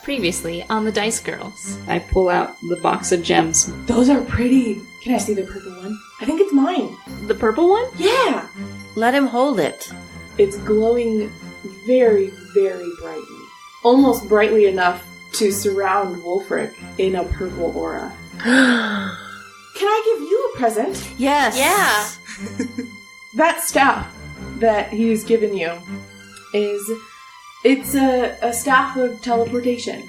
Previously on the Dice Girls. I pull out the box of gems. Those are pretty. Can I see the purple one? I think it's mine. The purple one? Yeah! Let him hold it. It's glowing very, very brightly. Almost brightly enough to surround Wulfric in a purple aura. Can I give you a present? Yes. Yeah. That staff that he's given you it's a staff of teleportation.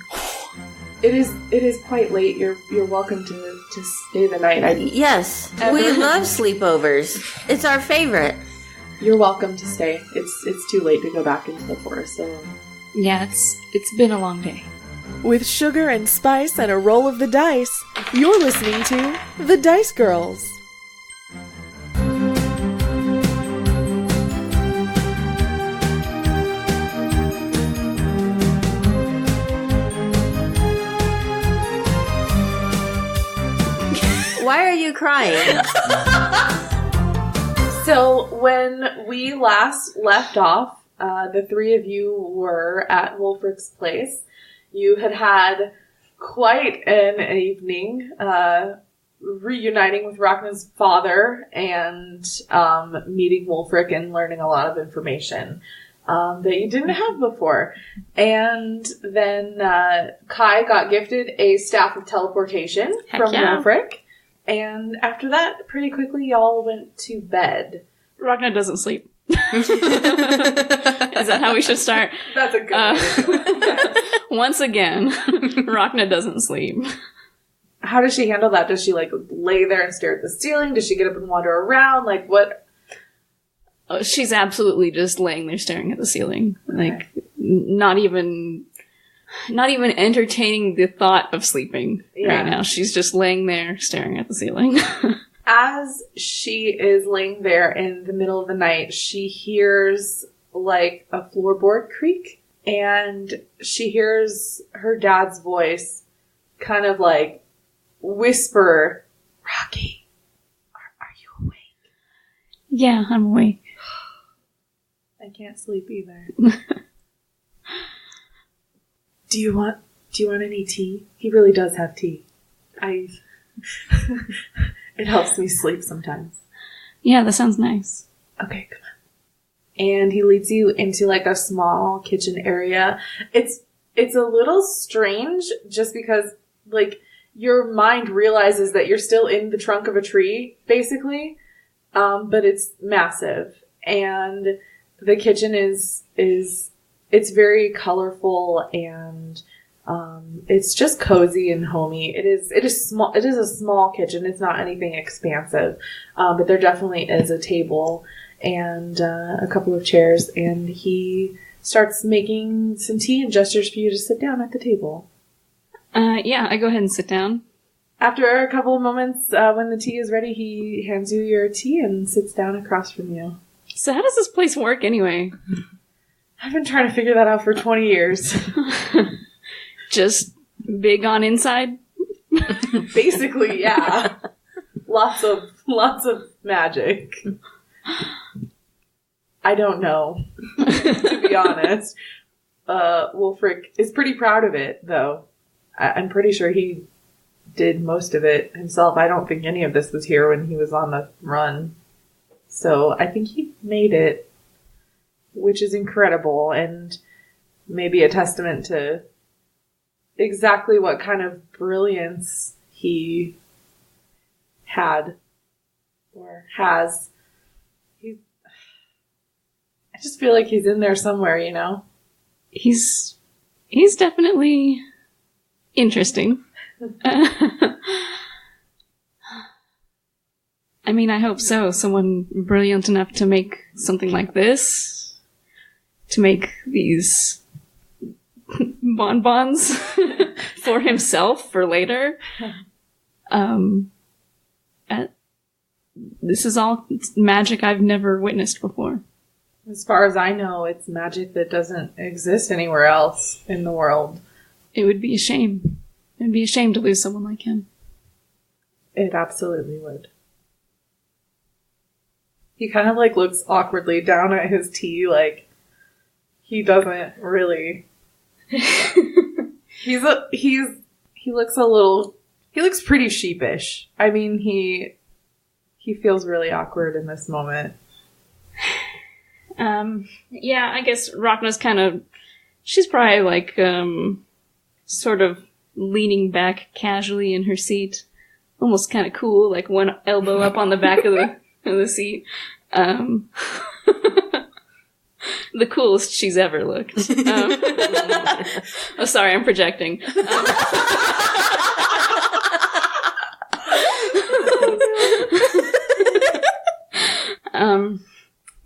It is quite late. You're welcome to stay the night. Yes. We love sleepovers. It's our favorite. You're welcome to stay. It's too late to go back into the forest. So Yeah, it's been a long day. With sugar and spice and a roll of the dice, you're listening to The Dice Girls. Why are you crying? So when we last left off, the three of you were at Wulfric's place. You had quite an evening, reuniting with Rhakna's father and meeting Wulfric and learning a lot of information that you didn't have before. And then Kai got gifted a staff of teleportation from Wulfric. And after that, pretty quickly, y'all went to bed. Rhakna doesn't sleep. Is that how we should start? That's a good way. Once again, Rhakna doesn't sleep. How does she handle that? Does she, lay there and stare at the ceiling? Does she get up and wander around? What? Oh, she's absolutely just laying there staring at the ceiling. Okay. Not even entertaining the thought of sleeping right now. She's just laying there staring at the ceiling. As she is laying there in the middle of the night, she hears a floorboard creak, and she hears her dad's voice kind of whisper, "Rocky, are you awake?" Yeah, I'm awake. I can't sleep either. Do you want any tea? He really does have tea. It helps me sleep sometimes. Yeah, that sounds nice. Okay, come on. And he leads you into a small kitchen area. It's a little strange just because your mind realizes that you're still in the trunk of a tree, basically. But it's massive. And the kitchen it's very colorful and it's just cozy and homey. It is small. It is a small kitchen. It's not anything expansive, but there definitely is a table and a couple of chairs. And he starts making some tea and gestures for you to sit down at the table. Yeah, I go ahead and sit down. After a couple of moments, when the tea is ready, he hands you your tea and sits down across from you. So how does this place work anyway? I've been trying to figure that out for 20 years. Just big on inside? Basically, yeah. Lots of magic. I don't know, to be honest. Wulfric is pretty proud of it, though. I'm pretty sure he did most of it himself. I don't think any of this was here when he was on the run. So I think he made it, which is incredible and maybe a testament to exactly what kind of brilliance he had or has. I just feel like he's in there somewhere, you know? He's definitely interesting. I mean, I hope so. Someone brilliant enough to make something like this. To make these bonbons for himself for later. This is all magic I've never witnessed before. As far as I know, it's magic that doesn't exist anywhere else in the world. It would be a shame. It would be a shame to lose someone like him. It absolutely would. He kind of looks awkwardly down at his tea, he doesn't really... He He looks pretty sheepish. I mean, he feels really awkward in this moment. Yeah, I guess Rhakna's she's probably like, sort of leaning back casually in her seat. Almost kind of cool, like one elbow up on the back of the seat. The coolest she's ever looked. Oh, sorry, I'm projecting.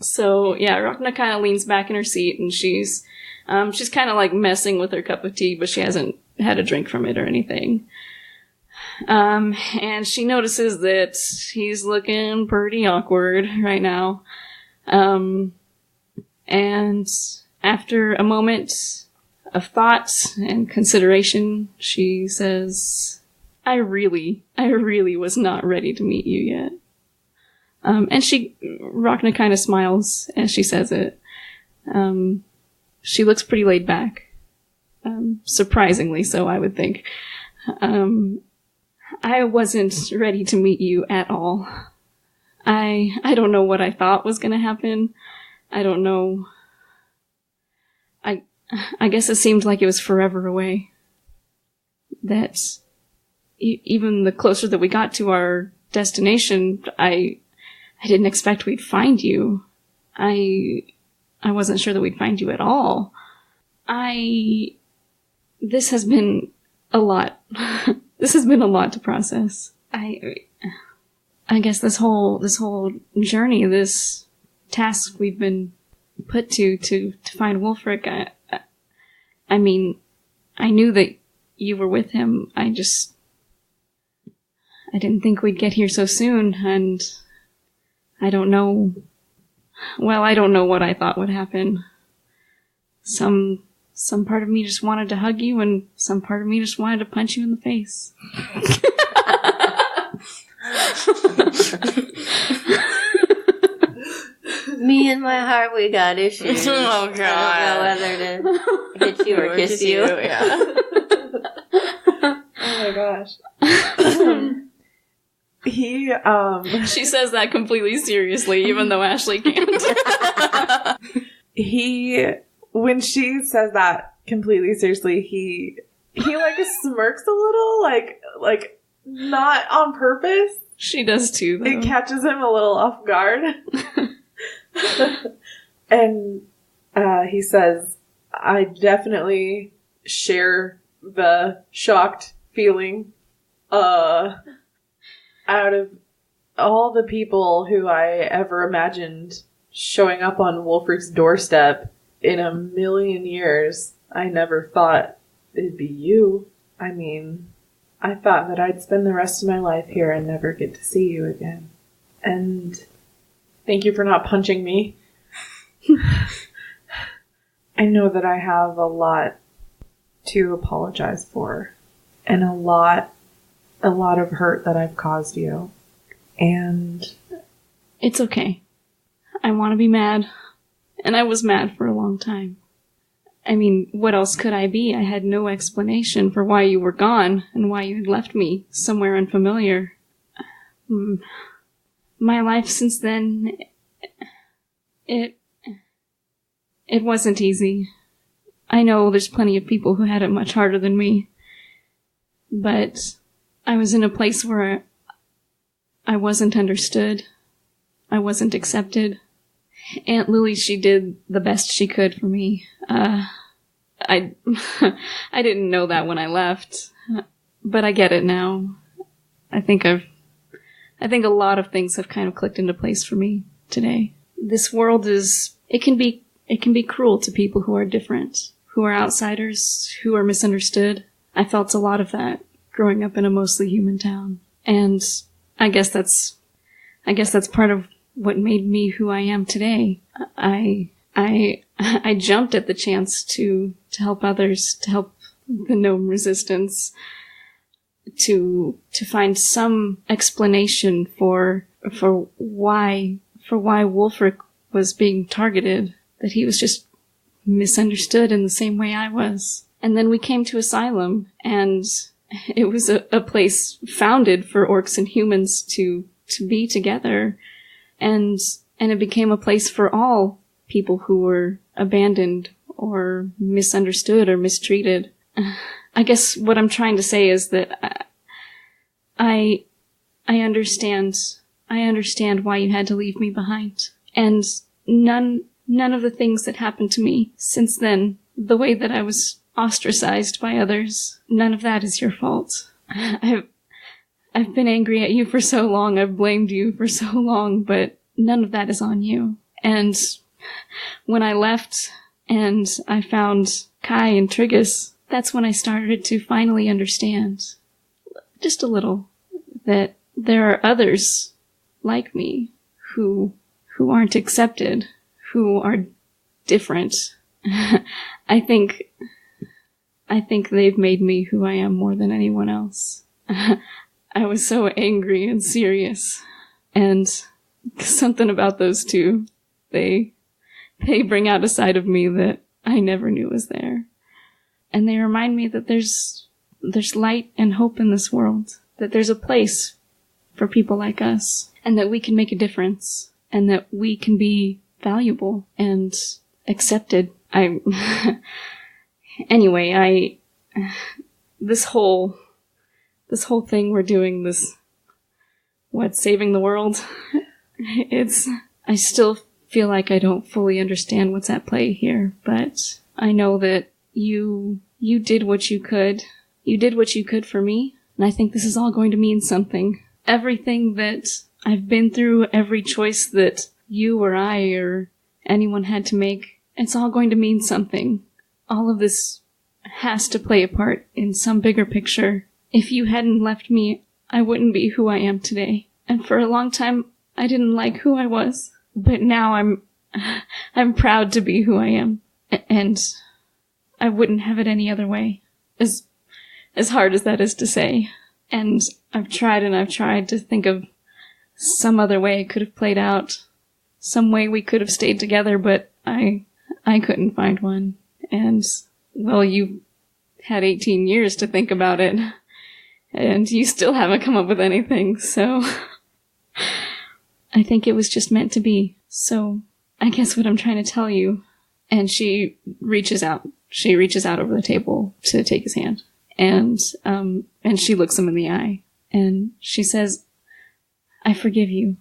So yeah, Rhakna kind of leans back in her seat, and she's kind of like messing with her cup of tea, but she hasn't had a drink from it or anything. And she notices that he's looking pretty awkward right now. And after a moment of thought and consideration, she says, I really was not ready to meet you yet. And Rhakna kind of smiles as she says it. She looks pretty laid back. Surprisingly so, I would think. I wasn't ready to meet you at all. I don't know what I thought was gonna happen. I don't know. I guess it seemed like it was forever away. That even the closer that we got to our destination, I didn't expect we'd find you. I wasn't sure that we'd find you at all. This has been a lot. This has been a lot to process. I guess this whole journey, this task we've been put to find Wulfric, I mean, I knew that you were with him. I didn't think we'd get here so soon, and I don't know what I thought would happen. Some part of me just wanted to hug you, and some part of me just wanted to punch you in the face. Me and my heart, we got issues. Oh, God. I don't know whether to hit you or kiss you. Yeah. Oh my gosh. She says that completely seriously, even though Ashley can't. When she says that completely seriously, he like smirks a little, like not on purpose. She does too, though. It catches him a little off guard. And he says, I definitely share the shocked feeling. Out of all the people who I ever imagined showing up on Wulfric's doorstep in a million years, I never thought it'd be you. I mean, I thought that I'd spend the rest of my life here and never get to see you again. And thank you for not punching me. I know that I have a lot to apologize for, and a lot of hurt that I've caused you. And it's okay. I want to be mad, and I was mad for a long time. I mean, what else could I be? I had no explanation for why you were gone and why you had left me somewhere unfamiliar. My life since then, it wasn't easy. I know there's plenty of people who had it much harder than me, but I was in a place where I wasn't understood. I wasn't accepted. Aunt Lily, she did the best she could for me. I didn't know that when I left, but I get it now. I think a lot of things have kind of clicked into place for me today. This world it can be cruel to people who are different, who are outsiders, who are misunderstood. I felt a lot of that growing up in a mostly human town. And I guess that's part of what made me who I am today. I jumped at the chance to help others, to help the gnome resistance, to find some explanation for why Wulfric was being targeted, that he was just misunderstood in the same way I was. And then we came to Asylum, and it was a place founded for orcs and humans to be together. And it became a place for all people who were abandoned or misunderstood or mistreated. I guess what I'm trying to say is that I understand why you had to leave me behind. And none of the things that happened to me since then, the way that I was ostracized by others, none of that is your fault. I've been angry at you for so long, I've blamed you for so long, but none of that is on you. And when I left and I found Kai and Triggus, that's when I started to finally understand, just a little, that there are others like me who aren't accepted, who are different. I think they've made me who I am more than anyone else. I was so angry and serious, and something about those two, they bring out a side of me that I never knew was there. And they remind me that there's light and hope in this world, that there's a place for people like us, and that we can make a difference, and that we can be valuable and accepted. Anyway, this whole thing we're doing, saving the world, I still feel like I don't fully understand what's at play here, but I know that you did what you could. You did what you could for me, and I think this is all going to mean something. Everything that I've been through, every choice that you or I or anyone had to make, it's all going to mean something. All of this has to play a part in some bigger picture. If you hadn't left me, I wouldn't be who I am today. And for a long time, I didn't like who I was. But now I'm proud to be who I am. And I wouldn't have it any other way. As hard as that is to say. And I've tried to think of some other way it could have played out. Some way we could have stayed together, but I couldn't find one. And, well, you had 18 years to think about it. And you still haven't come up with anything, so I think it was just meant to be. So I guess what I'm trying to tell you, and she reaches out over the table to take his hand. And she looks him in the eye. And she says, I forgive you.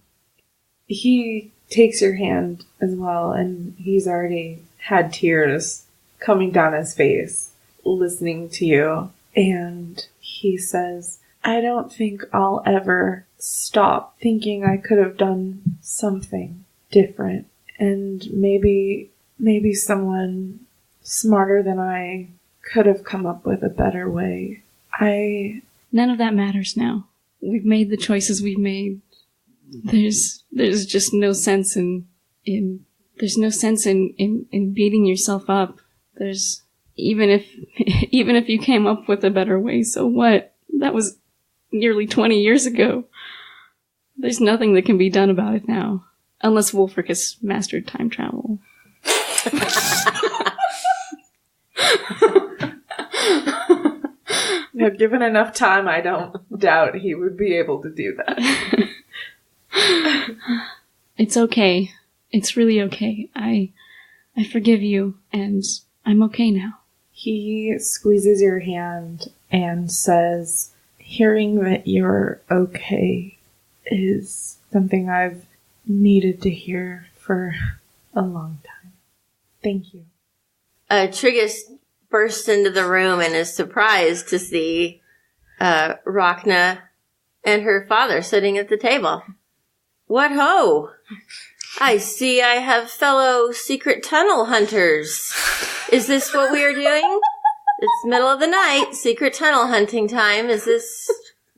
He takes your hand as well, and he's already had tears coming down his face, listening to you. And he says, I don't think I'll ever stop thinking I could have done something different. And maybe someone smarter than I could have come up with a better way. None of that matters now. We've made the choices we've made. There's just no sense in beating yourself up. Even if you came up with a better way, so what? That was nearly 20 years ago. There's nothing that can be done about it now. Unless Wulfric has mastered time travel. Now, given enough time, I don't doubt he would be able to do that. It's okay. It's really okay. I forgive you, and I'm okay now. He squeezes your hand and says, hearing that you're okay is something I've needed to hear for a long time. Thank you. Triggus bursts into the room and is surprised to see Rhakna and her father sitting at the table. What ho! I see I have fellow secret tunnel hunters. Is this what we are doing? It's middle of the night, secret tunnel hunting time. Do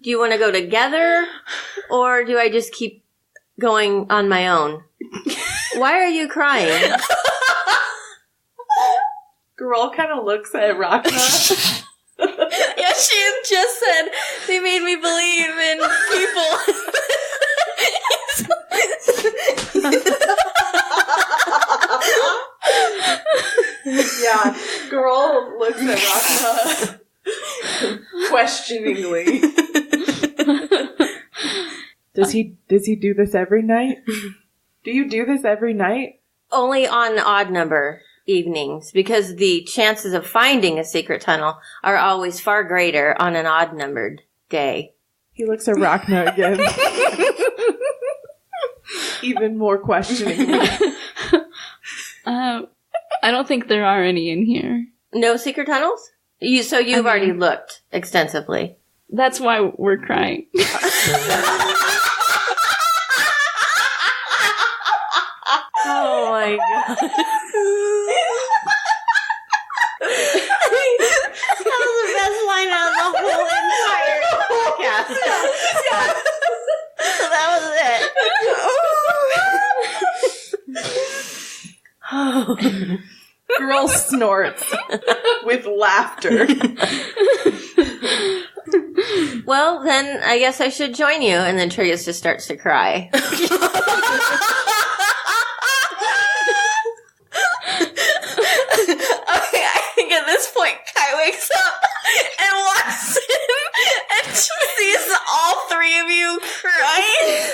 you want to go together? Or do I just keep going on my own? Why are you crying? Girl kind of looks at Rhakna. Yeah, she just said they made me believe in people. Yeah, girl looks at Rhakna questioningly. Does he do this every night? Do you do this every night? Only on odd number evenings, because the chances of finding a secret tunnel are always far greater on an odd numbered day. He looks at Rhakna again. Even more questioningly. I don't think there are any in here. No secret tunnels? You've already looked extensively. That's why we're crying. Oh my god. That was the best line out of the whole entire podcast. Yeah. So that was it. Girl snorts with laughter. Well, then I guess I should join you. And then Triggus just starts to cry. Okay, I think at this point, Kai wakes up and walks in and she sees all three of you crying.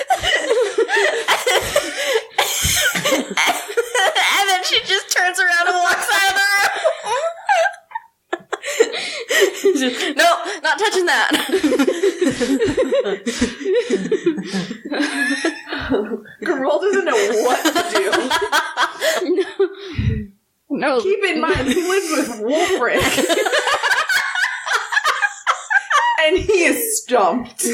And then she just turns around and walks out of the room. No, not touching that. Girl doesn't know what to do. No. Keep in mind, he lives with Wulfric. And he is stumped.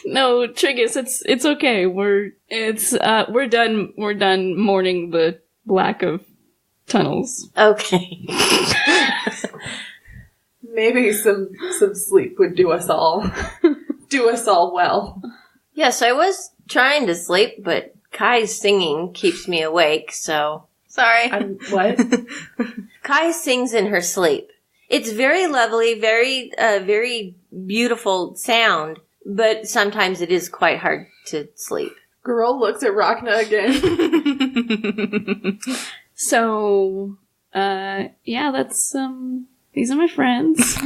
No, Triggus, it's okay. We're done mourning the lack of tunnels. Okay. Maybe some sleep would do us all well. Yes, I was trying to sleep, but Kai's singing keeps me awake, so... Sorry. What? Kai sings in her sleep. It's very lovely, very, very beautiful sound, but sometimes it is quite hard to sleep. Girl looks at Rhakna again. So, yeah, that's, these are my friends.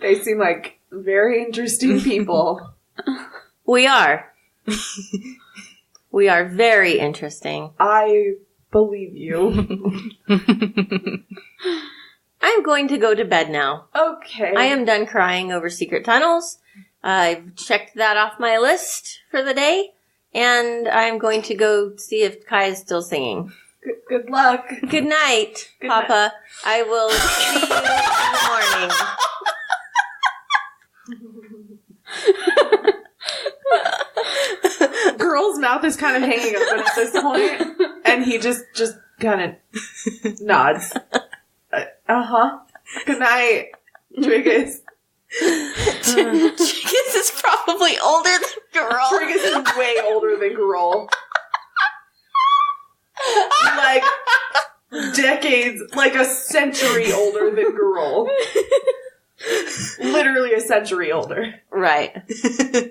They seem like very interesting people. We are. We are very interesting. I believe you. I'm going to go to bed now. Okay. I am done crying over secret tunnels. I've checked that off my list for the day, and I'm going to go see if Kai is still singing. Good luck. Good night, Good Papa. night. I will see you in the morning. Girl's mouth is kind of hanging open at this point, and he just kind of nods. Uh-huh. Good night, Triggus. Triggus is probably older than Girl. Triggus is way older than Girl. Like, decades, like a century older than Girl. Literally a century older. Right.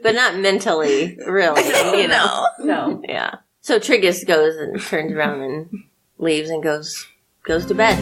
But not mentally, really. You know. No. Yeah. So Triggus goes and turns around and leaves and goes to bed.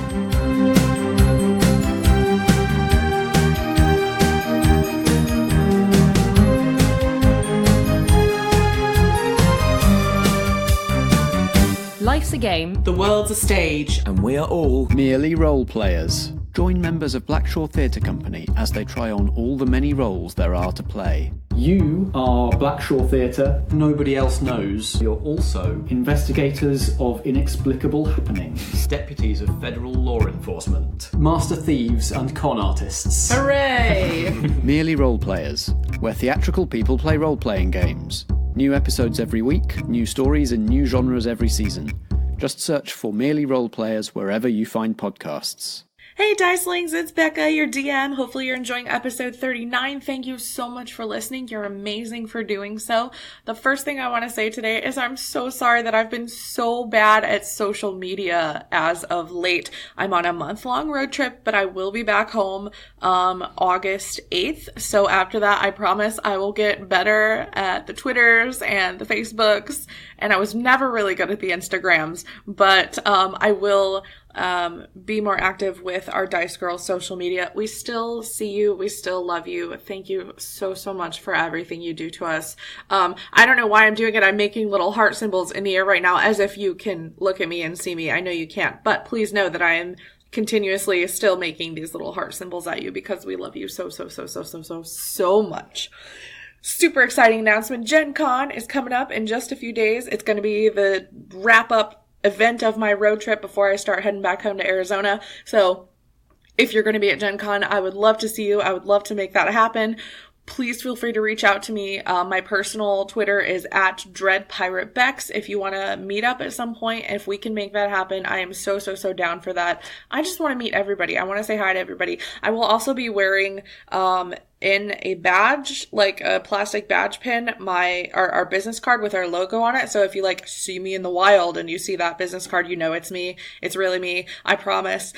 Life's a game. The world's a stage. And we are all merely role players. Join members of Blackshaw Theatre Company as they try on all the many roles there are to play. You are Blackshaw Theatre. Nobody else knows. You're also investigators of inexplicable happenings, Deputies of federal law enforcement. master thieves and con artists. Hooray! Merely role players, where theatrical people play role-playing games. New episodes every week, new stories in new genres every season. Just search for Merely Role Players wherever you find podcasts. Hey Dicelings, it's Becca, your DM. Hopefully you're enjoying episode 39. Thank you so much for listening. You're amazing for doing so. The first thing I want to say today is I'm so sorry that I've been so bad at social media as of late. I'm on a month-long road trip, but I will be back home August 8th. So after that, I promise I will get better at the Twitters and the Facebooks. And I was never really good at the Instagrams, but I will be more active with our Dice Girls social media. We still see you. We still love you. Thank you so, so much for everything you do to us. I don't know why I'm doing it. I'm making little heart symbols in the air right now as if you can look at me and see me. I know you can't, but please know that I am continuously still making these little heart symbols at you because we love you so, so, so, so, so, so, so much. Super exciting announcement. Gen Con is coming up in just a few days. It's going to be the wrap-up event of my road trip before I start heading back home to Arizona. So if you're going to be at Gen Con, I would love to see you. I would love to make that happen. Please feel free to reach out to me. My personal Twitter is @DreadPirateBex. If you want to meet up at some point, if we can make that happen, I am so, so, so down for that. I just want to meet everybody. I want to say hi to everybody. I will also be wearing, in a badge, like a plastic badge pin, our business card with our logo on it. So if you see me in the wild and you see that business card, you know it's me. It's really me. I promise.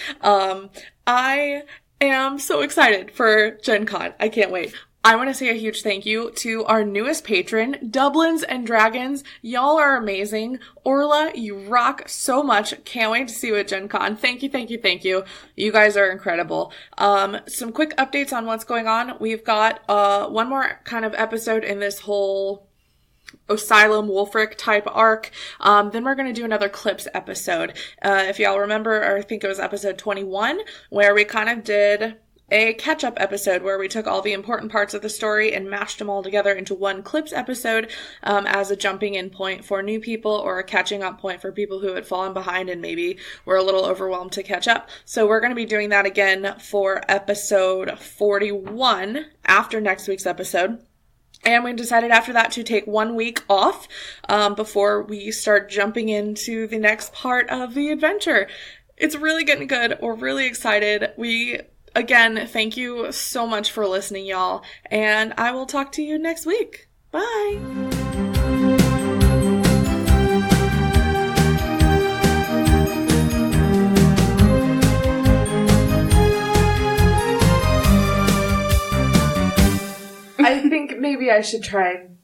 I am so excited for Gen Con. I can't wait. I want to say a huge thank you to our newest patron, Dublins and Dragons. Y'all are amazing. Orla, you rock so much. Can't wait to see you at Gen Con. Thank you, thank you, thank you. You guys are incredible. Some quick updates on what's going on. We've got one more kind of episode in this whole Asylum Wulfric type arc. Then we're going to do another clips episode. If y'all remember, or I think it was episode 21, where we kind of did a catch-up episode where we took all the important parts of the story and mashed them all together into one clips episode as a jumping in point for new people or a catching up point for people who had fallen behind and maybe were a little overwhelmed to catch up. So we're going to be doing that again for episode 41 after next week's episode. And we decided after that to take 1 week off before we start jumping into the next part of the adventure. It's really getting good. We're really excited. Again, thank you so much for listening, y'all, and I will talk to you next week. Bye! I think maybe I should try and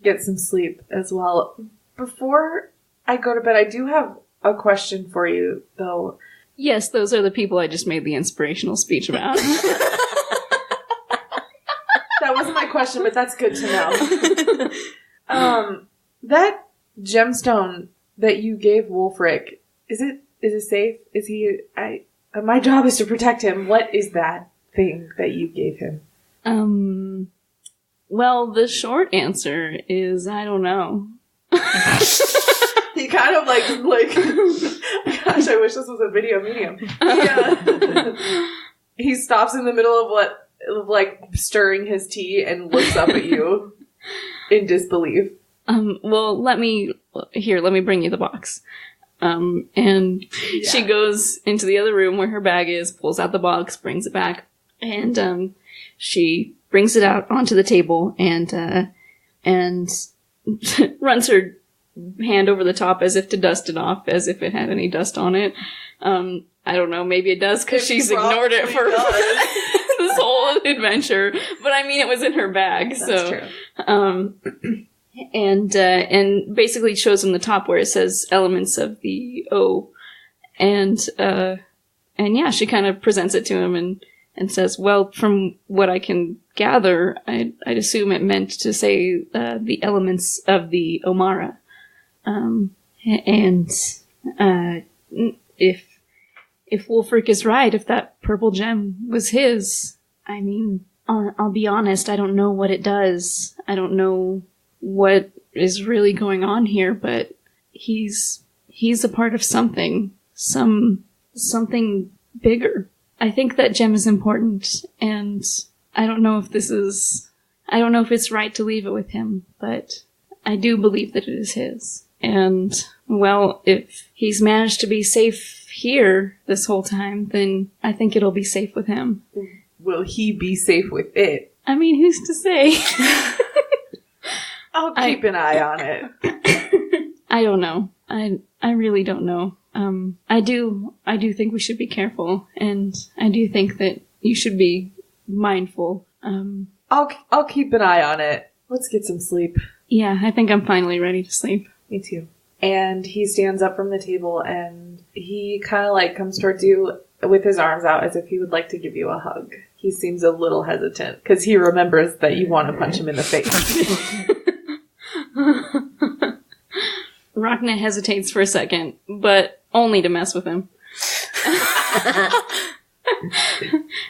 get some sleep as well. Before I go to bed, I do have a question for you, though. Yes, those are the people I just made the inspirational speech about. That wasn't my question, but that's good to know. That gemstone that you gave Wulfric, is it safe? Is he? My job is to protect him. What is that thing that you gave him? Well, the short answer is I don't know. He kind of like, gosh, I wish this was a video medium. He stops in the middle of stirring his tea and looks up at you in disbelief. Well, let me bring you the box. And she goes into the other room where her bag is, pulls out the box, brings it back, and, she brings it out onto the table and runs her hand over the top as if to dust it off, as if it had any dust on it. I don't know, maybe it does because she's ignored it for this whole adventure. But I mean, it was in her bag, That's so. True. And basically shows him the top where it says elements of the O. And yeah, she kind of presents it to him and says, well, from what I can gather, I'd assume it meant to say the elements of the Omara. If Wulfric is right, if that purple gem was his, I mean, I'll be honest, I don't know what it does. I don't know what is really going on here, but he's a part of something bigger. I think that gem is important, and I don't know if it's right to leave it with him, but I do believe that it is his. And, well, if he's managed to be safe here this whole time, then I think it'll be safe with him. Will he be safe with it? I mean, who's to say? I'll keep an eye on it. I don't know. I really don't know. I do think we should be careful, and I do think that you should be mindful. I'll keep an eye on it. Let's get some sleep. Yeah, I think I'm finally ready to sleep. Me too. And he stands up from the table and he kind of like comes towards you with his arms out as if he would like to give you a hug. He seems a little hesitant because he remembers that you want to punch him in the face. Rhakna hesitates for a second, but only to mess with him.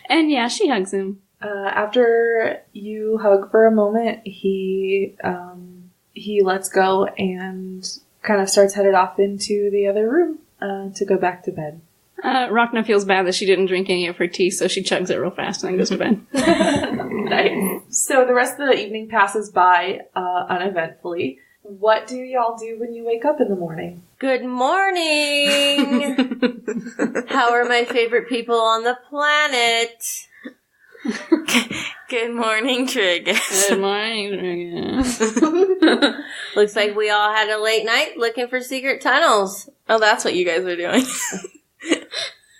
And yeah, she hugs him. After you hug for a moment, he lets go and kind of starts headed off into the other room to go back to bed. Rhakna feels bad that she didn't drink any of her tea, so she chugs it real fast and then goes to bed. Nice. So the rest of the evening passes by uneventfully. What do y'all do when you wake up in the morning? Good morning! How are my favorite people on the planet? Good morning, Triggus. Good morning, Triggus. Looks like we all had a late night looking for secret tunnels. Oh, that's what you guys are doing.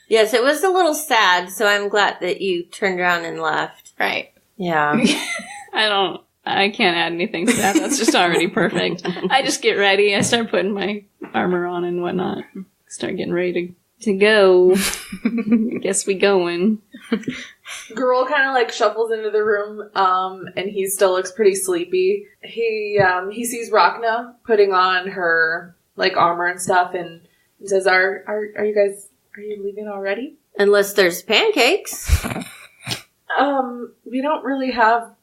Yes, it was a little sad, so I'm glad that you turned around and left. Right. Yeah. I can't add anything to that. That's just already perfect. I just get ready. I start putting my armor on and whatnot. Start getting ready to go. Guess we going. Girl kind of like shuffles into the room, and he still looks pretty sleepy. He sees Rhakna putting on her like armor and stuff, and says, "Are you leaving already?" Unless there's pancakes. We don't really have.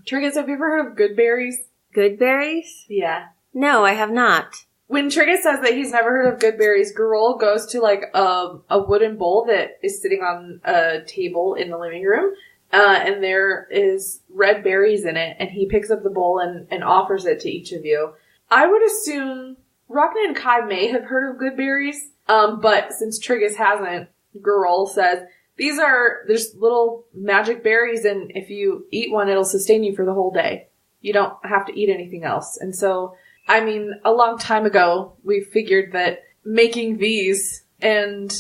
Triggus, have you ever heard of Goodberries? Goodberries? Yeah. No, I have not. When Triggus says that he's never heard of Goodberries, Girl goes to like a wooden bowl that is sitting on a table in the living room, and there is red berries in it, and he picks up the bowl and offers it to each of you. I would assume Rhakna and Kai may have heard of Goodberries, but since Triggus hasn't, Girl says, there's little magic berries, and if you eat one, it'll sustain you for the whole day. You don't have to eat anything else. And so, I mean, a long time ago, we figured that making these and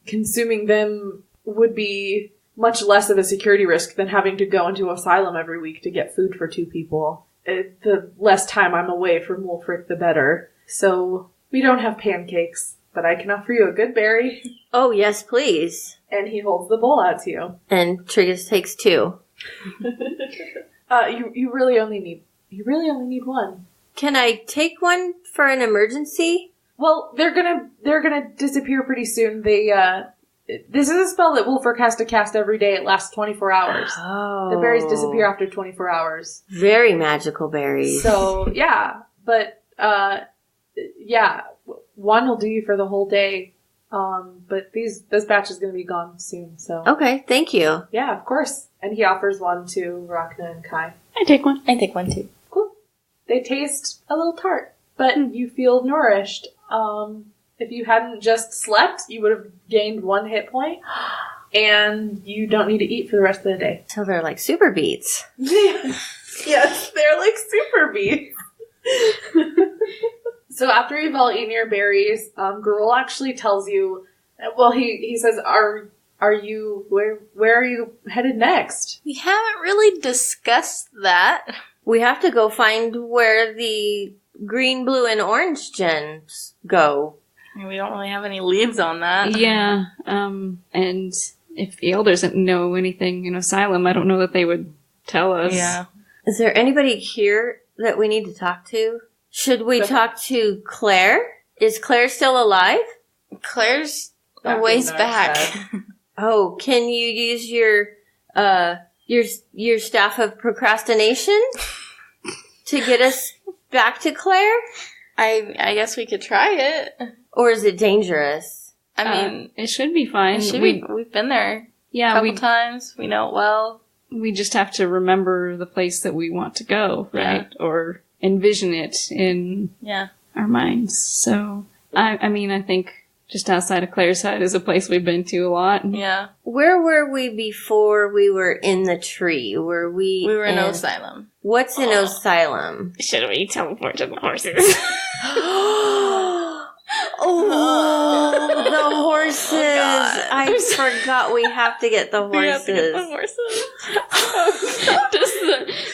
consuming them would be much less of a security risk than having to go into asylum every week to get food for 2 people. The less time I'm away from Wulfric, the better. So, we don't have pancakes, but I can offer you a good berry. Oh, yes, please. And he holds the bowl out to you. And Triggus takes 2. You really only need 1. Can I take one for an emergency? Well, they're gonna disappear pretty soon. This is a spell that Wulfric has to cast every day. It lasts 24 hours. Oh. The berries disappear after 24 hours. Very magical berries. So, yeah. But, yeah. 1 will do you for the whole day. But this batch is gonna be gone soon, so. Okay, thank you. Yeah, of course. And he offers 1 to Rhakna and Kai. I take one. I take one too. Cool. They taste a little tart, but you feel nourished. If you hadn't just slept, you would have gained 1 hit point, and you don't need to eat for the rest of the day. So they're like super beets. Yes, they're like super beets. So after you've all eaten your berries, Girl actually tells you, well, he says, where are you headed next? We haven't really discussed that. We have to go find where the green, blue, and orange gens go. We don't really have any leads on that. Yeah, and if the elders didn't know anything in Asylum, I don't know that they would tell us. Yeah. Is there anybody here that we need to talk to? Should we talk to Claire? Is Claire still alive? Claire's a ways back. Oh, can you use your staff of procrastination to get us back to Claire? I guess we could try it. Or is it dangerous? I mean, it should be fine. We've been there a couple times. We know it well. We just have to remember the place that we want to go, right? Yeah. Or envision it in our minds. So, I think just outside of Claire's Hut is a place we've been to a lot. Yeah. Where were we before we were in the tree? Were we? We were in Asylum. What's in Asylum? Should we teleport to the horses? Oh, the horses! God. I forgot we have to get the horses. We have to get the horses.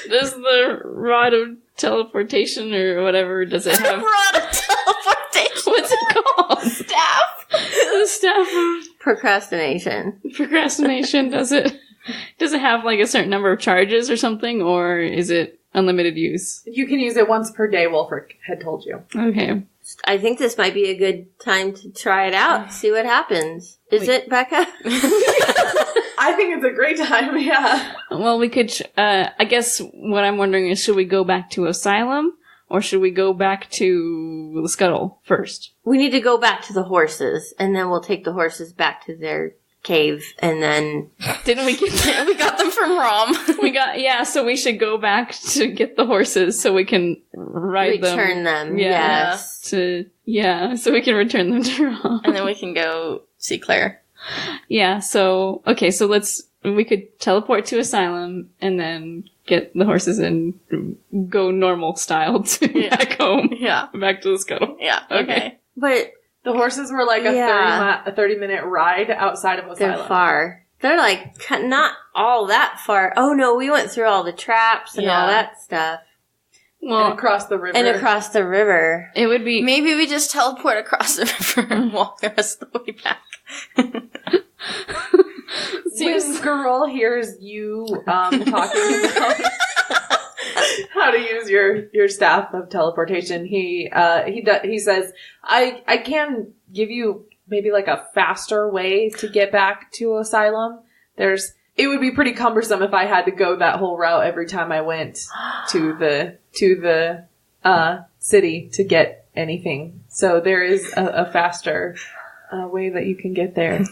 Does the rod of teleportation or whatever, does it have... Rod of teleportation. What's it called? Staff. The staff of Procrastination. procrastination, does it have like a certain number of charges or something, or is it unlimited use? You can use it once per day, Wulfric had told you. Okay. I think this might be a good time to try it out, see what happens. Is it, Becca? I think it's a great time, yeah. Well, we could, I guess what I'm wondering is, should we go back to Asylum, or should we go back to the Scuttle first? We need to go back to the horses, and then we'll take the horses back to their cave, and then... Didn't we get there? We got them from Rom. So we should go back to get the horses so we can return them. Yes. So we can return them to Rom. And then we can go see Claire. Yeah, so we could teleport to Asylum and then get the horses and go normal style to back home. Yeah. Back to the Scuttle. Yeah, okay. But... The horses were like a 30-minute ride outside of Asylum. They're far. They're like not all that far. Oh no, we went through all the traps and all that stuff. Well, and across the river. It would be... Maybe we just teleport across the river and walk the rest of the way back. When Girl hears you talking about how to use your staff of teleportation, he says, I can give you maybe like a faster way to get back to Asylum. It would be pretty cumbersome if I had to go that whole route every time I went to the city to get anything. So there is a faster way that you can get there.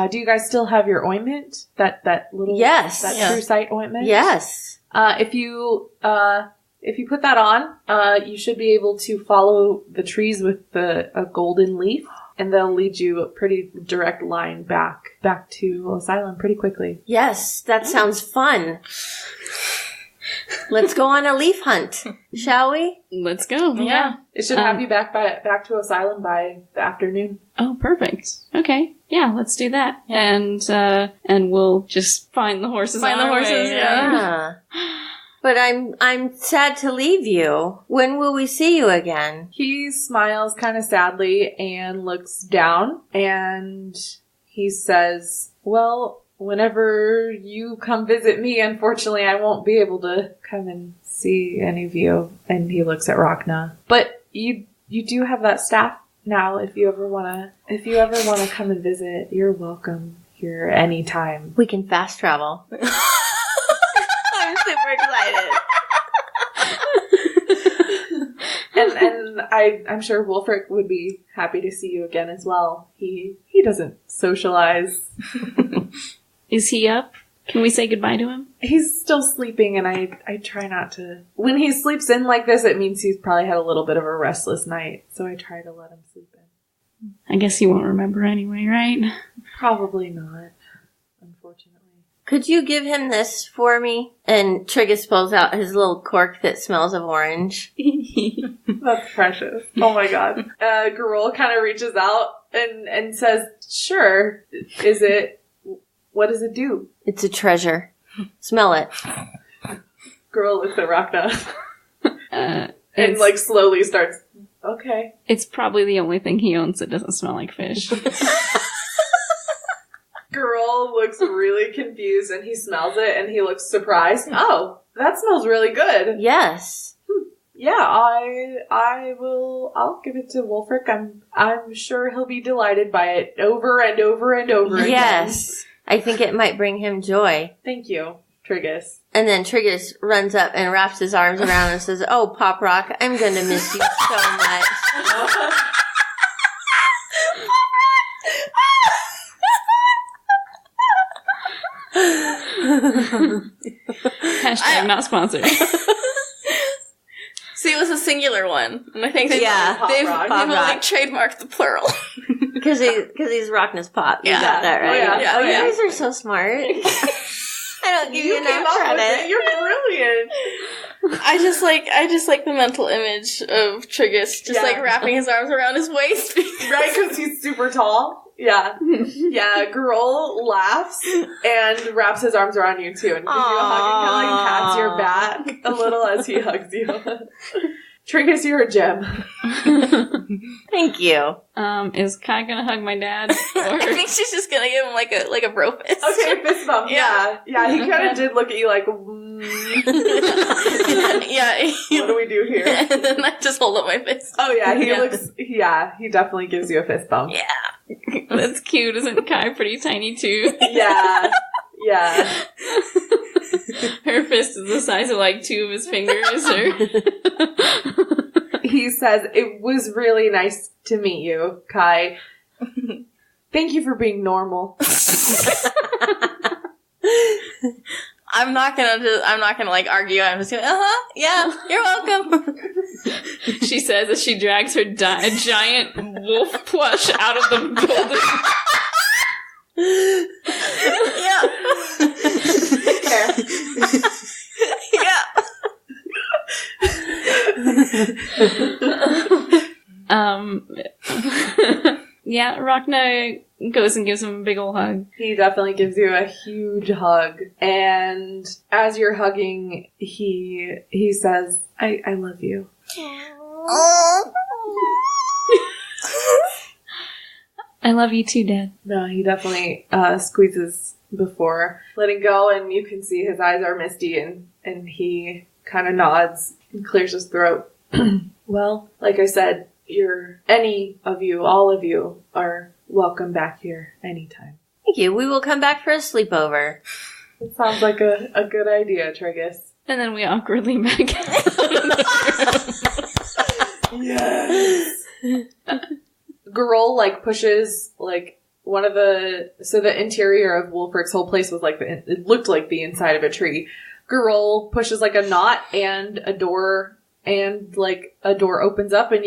Do you guys still have your ointment? That little True Sight ointment? Yes. If you put that on, you should be able to follow the trees with a golden leaf, and they'll lead you a pretty direct line back to Asylum pretty quickly. Yes, that sounds fun. Let's go on a leaf hunt, shall we? Let's go. Yeah. It should have you back to Asylum by the afternoon. Oh, perfect. Okay. Yeah, let's do that. Yeah. And we'll just find the horses. Yeah. But I'm sad to leave you. When will we see you again? He smiles kind of sadly and looks down, and he says, well, whenever you come visit me, unfortunately, I won't be able to come and see any of you. And he looks at Rhakna. But you do have that staff now. If you ever wanna come and visit, you're welcome here anytime. We can fast travel. I'm super excited. And I'm sure Wulfric would be happy to see you again as well. He doesn't socialize. Is he up? Can we say goodbye to him? He's still sleeping, and I try not to. When he sleeps in like this, it means he's probably had a little bit of a restless night, so I try to let him sleep in. I guess he won't remember anyway, right? Probably not, unfortunately. Could you give him this for me? And Triggus pulls out his little cork that smells of orange. That's precious. Oh my god. Garol kind of reaches out and says, sure. What does it do? It's a treasure. Smell it. Garol looks at Rhakna. And slowly starts, okay. It's probably the only thing he owns that doesn't smell like fish. Garol looks really confused, and he smells it, and he looks surprised. Oh, that smells really good. Yes. Yeah, I'll give it to Wulfric. I'm sure he'll be delighted by it over and over and over again. Yes. I think it might bring him joy. Thank you, Triggus. And then Triggus runs up and wraps his arms around and says, oh, Pop Rock, I'm going to miss you so much. Hashtag not sponsored. See, singular one. And I think they've Pop only rock. trademarked the plural. Because he's Rhakna's pop. You Yeah. got that right. Oh, yeah. You guys are so smart. I don't give you enough credit. You're brilliant. I just like the mental image of Triggus just like wrapping his arms around his waist. Right, because he's super tall. Yeah. Yeah, Girl laughs and wraps his arms around you too and gives you a hug and kind of like pats your back a little as he hugs you. Triggus, you're a gem. Thank you. Is Kai gonna hug my dad? I think she's just gonna give him like a bro fist. Okay, fist bump. Yeah. Yeah, he kind of did look at you like, Yeah. what do we do here? And then I just hold up my fist. Oh yeah, he definitely gives you a fist bump. Yeah. That's cute. Isn't Kai pretty tiny too? Yeah. Yeah. Her fist is the size of like 2 of his fingers. He says, it was really nice to meet you, Kai. Thank you for being normal. I'm not gonna like argue. I'm just gonna, yeah, you're welcome. She says as she drags her giant wolf plush out of the building. Yeah. Yeah. Yeah, Rhakna goes and gives him a big ol' hug. He definitely gives you a huge hug. And as you're hugging, he says, I love you. I love you too, Dad. No, he definitely squeezes before letting go, and you can see his eyes are misty, and he kind of nods and clears his throat. Well, like I said, all of you are welcome back here anytime. Thank you. We will come back for a sleepover. It sounds like a good idea, Triggus. And then we awkwardly back out. Yes. Girl pushes one of the interior of Wulfric's whole place was it looked like the inside of a tree. Girl pushes a knot and a door opens up and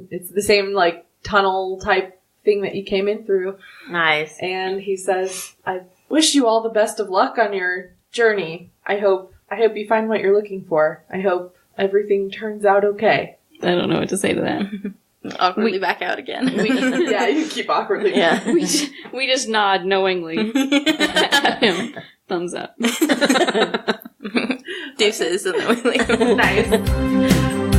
it's the same tunnel type thing that you came in through. Nice. And he says, I wish you all the best of luck on your journey. I hope you find what you're looking for. I hope everything turns out okay. I don't know what to say to that. Awkwardly back out again. Yeah, you keep awkwardly. Yeah. We just nod knowingly at him. Thumbs up. Deuces, and then we leave. Nice.